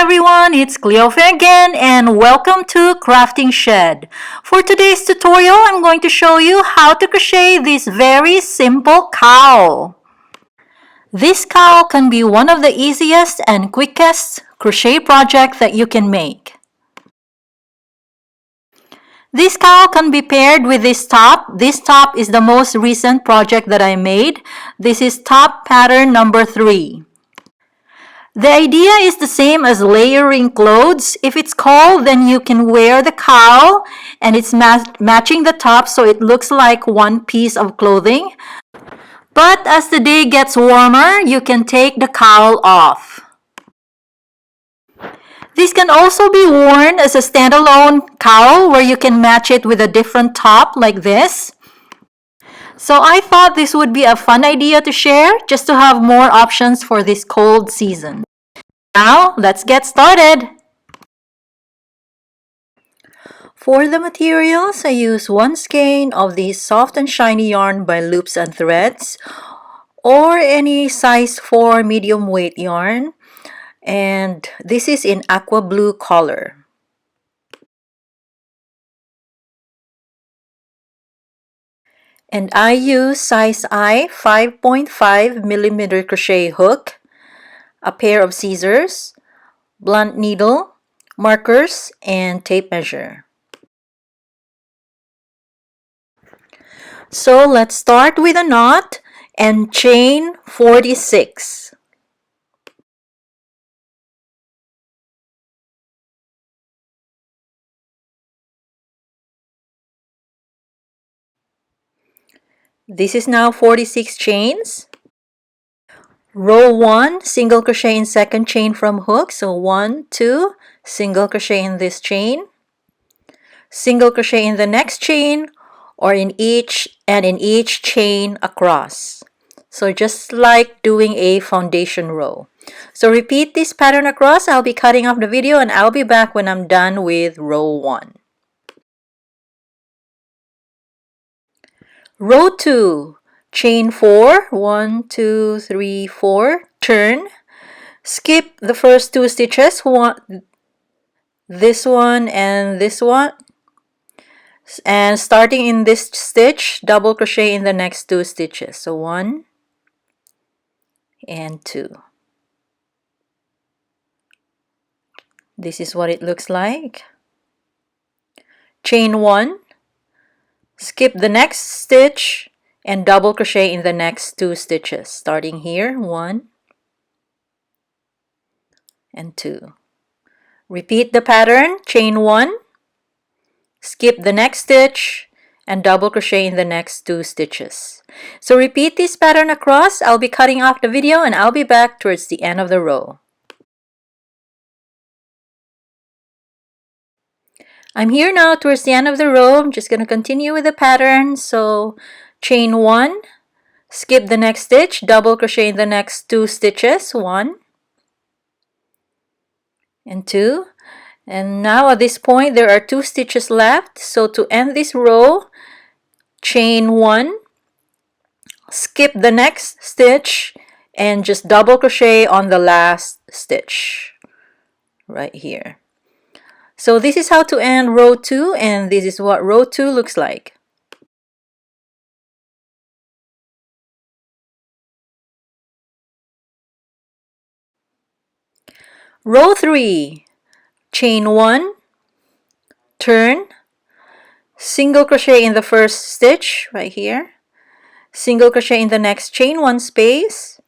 everyone, it's Cleofe again and welcome to Crafting Shed. For today's tutorial, I'm going to show you how to crochet this very simple cowl. This cowl can be one of the easiest and quickest crochet project that you can make. This cowl can be paired with this top. This top is the most recent project that I made. This is top pattern number 3. The idea is the same as layering clothes. If it's cold, then you can wear the cowl and it's matching the top so it looks like one piece of clothing. But as the day gets warmer, you can take the cowl off. This can also be worn as a standalone cowl where you can match it with a different top like this. So I thought this would be a fun idea to share just to have more options for this cold season. Now, let's get started! For the materials, I use 1 skein of the soft and shiny yarn by Loops and Threads or any size 4 medium weight yarn, and this is in aqua blue color. And I use size I 5.5 millimeter crochet hook, a pair of scissors, blunt needle, markers, and tape measure. So let's start with a knot and chain 46. This is now 46 chains. Row 1, single crochet in second chain from hook. So 1, 2, single crochet in this chain, single crochet in the next chain, or in each chain across. So just like doing a foundation row. So repeat this pattern across. I'll be cutting off the video and I'll be back when I'm done with row 1. Row 2, chain 4, 1, 2, 3, 4, turn, skip the first 2 stitches, this one and this one, and starting in this stitch, double crochet in the next 2 stitches. So 1 and 2. This is what it looks like. Chain 1, skip the next stitch and double crochet in the next 2 stitches, starting here, 1 and 2. Repeat the pattern, chain 1, skip the next stitch, and double crochet in the next 2 stitches. So repeat this pattern across. I'll be cutting off the video and I'll be back towards the end of the row. I'm here now towards the end of the row. I'm just going to continue with the pattern. So chain 1, skip the next stitch, double crochet in the next 2 stitches, 1 and 2. And now at this point there are 2 stitches left. So to end this row, chain 1, skip the next stitch, and just double crochet on the last stitch right here. So this is how to end row 2, and this is what row 2 looks like. Row 3, chain 1, turn, single crochet in the first stitch right here, single crochet in the next chain 1 space,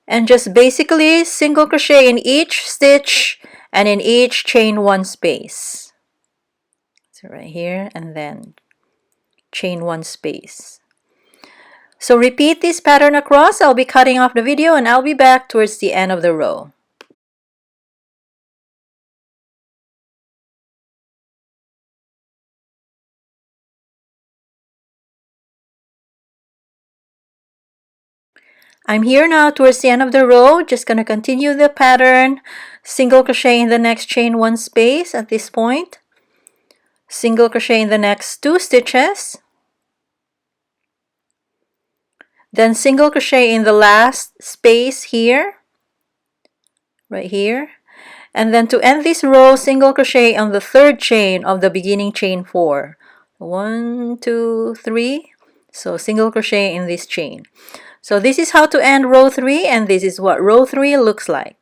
and just basically single crochet in each stitch and in each chain 1 space. So right here, and then chain 1 space. So repeat this pattern across. I'll be cutting off the video and I'll be back towards the end of the row. I'm here now towards the end of the row. Just going to continue the pattern, single crochet in the next chain 1 space at this point, single crochet in the next 2 stitches, then single crochet in the last space here, right here, And then to end this row, single crochet on the third chain of the beginning chain 4. 1, 2, 3. So single crochet in this chain. So this is how to end row 3, and this is what row 3 looks like.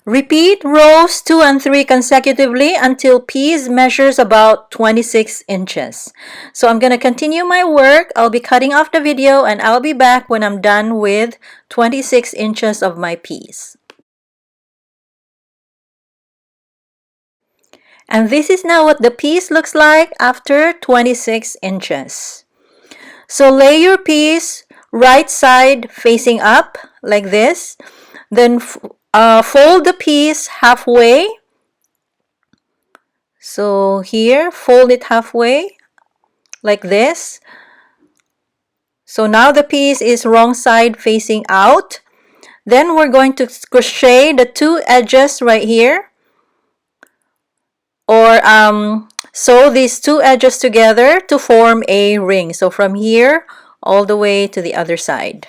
Repeat rows 2 and 3 consecutively until piece measures about 26 inches. So I'm going to continue my work. I'll be cutting off the video and I'll be back when I'm done with 26 inches of my piece. And this is now what the piece looks like after 26 inches. So lay your piece right side facing up like this. Then fold the piece halfway. So here, fold it halfway like this. So now the piece is wrong side facing out. Then we're going to crochet the 2 edges right here, or sew these 2 edges together to form a ring. So from here all the way to the other side.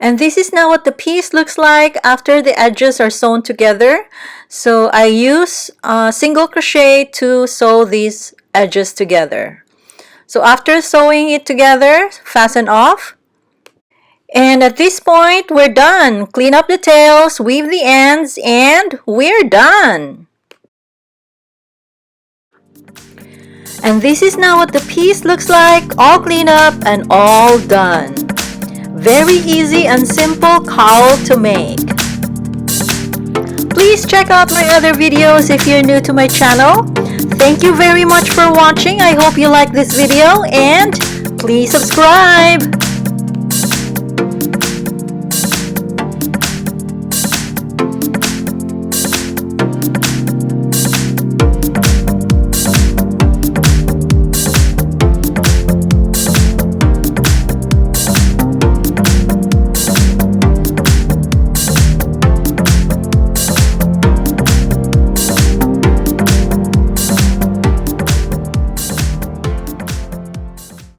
And this is now what the piece looks like after the edges are sewn together. So I use single crochet to sew these edges together. So after sewing it together, fasten off. And at this point, we're done. Clean up the tails, weave the ends, and we're done. And this is now what the piece looks like, all cleaned up and all done. Very easy and simple cowl to make. Please check out my other videos if you're new to my channel. Thank you very much for watching. I hope you like this video and please subscribe.